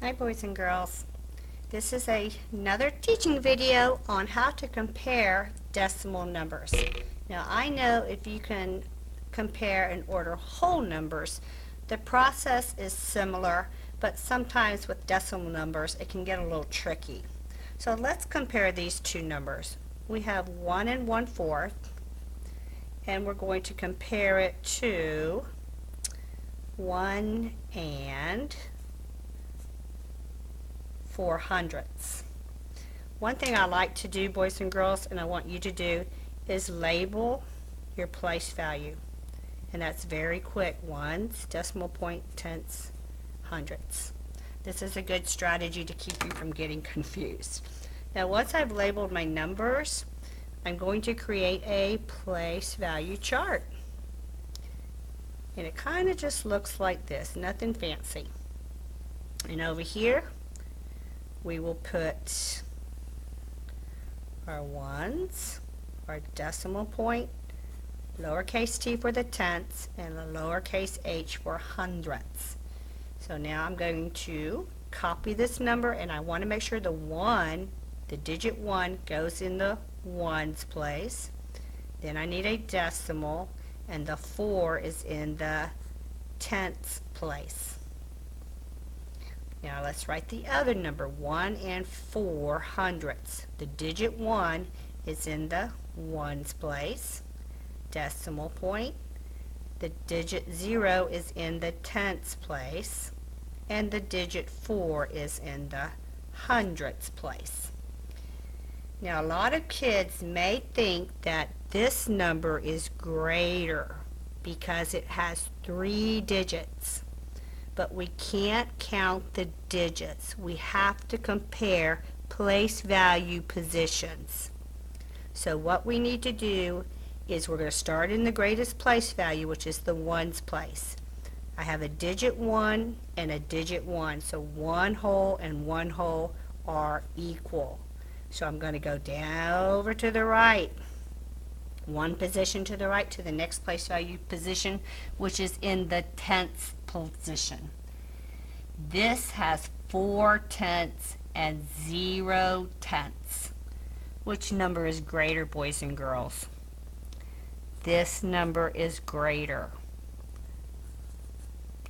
Hi boys and girls. This is another teaching video on how to compare decimal numbers. Now I know if you can compare and order whole numbers, the process is similar, but sometimes with decimal numbers it can get a little tricky. So let's compare these two numbers. We have 1 and 1/4, and we're going to compare it to 1 and 400ths. One thing I like to do, boys and girls, and I want you to do, is label your place value. And that's very quick. Ones, decimal point, tenths, hundredths. This is a good strategy to keep you from getting confused. Now once I've labeled my numbers, I'm going to create a place value chart. And it kind of just looks like this, nothing fancy. And over here, we will put our ones, our decimal point, lowercase t for the tenths, and a lowercase h for hundredths. So now I'm going to copy this number, and I want to make sure the 1, the digit 1, goes in the ones place. Then I need a decimal, and the 4 is in the tenths place. Now let's write the other number, 1 and 400ths. The digit 1 is in the ones place, decimal point. The digit 0 is in the tenths place, and the digit 4 is in the hundredths place. Now a lot of kids may think that this number is greater because it has 3 digits. But we can't count the digits. We have to compare place value positions. So what we need to do is we're going to start in the greatest place value, which is the ones place. I have a digit 1 and a digit 1, so 1 whole and 1 whole are equal. So I'm going to go down over to the right, 1 position to the right, to the next place value position, which is in the tenths position. This has 4 tenths and 0 tenths. Which number is greater, boys and girls? This number is greater,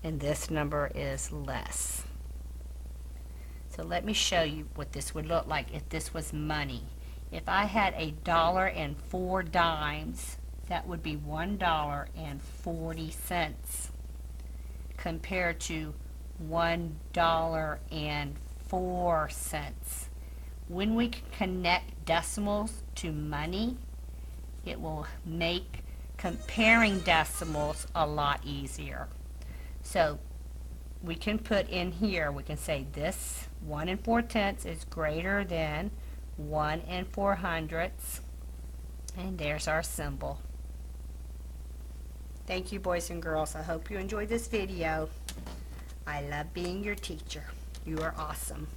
and this number is less. So let me show you what this would look like if this was money. If I had $1.04, that would be $1.40 compared to $1.04. When we can connect decimals to money, it will make comparing decimals a lot easier. So we can put in here, we can say this 1 and 4/10 is greater than 1 and 400ths, and there's our symbol. Thank you, boys and girls. I hope you enjoyed this video. I love being your teacher. You are awesome.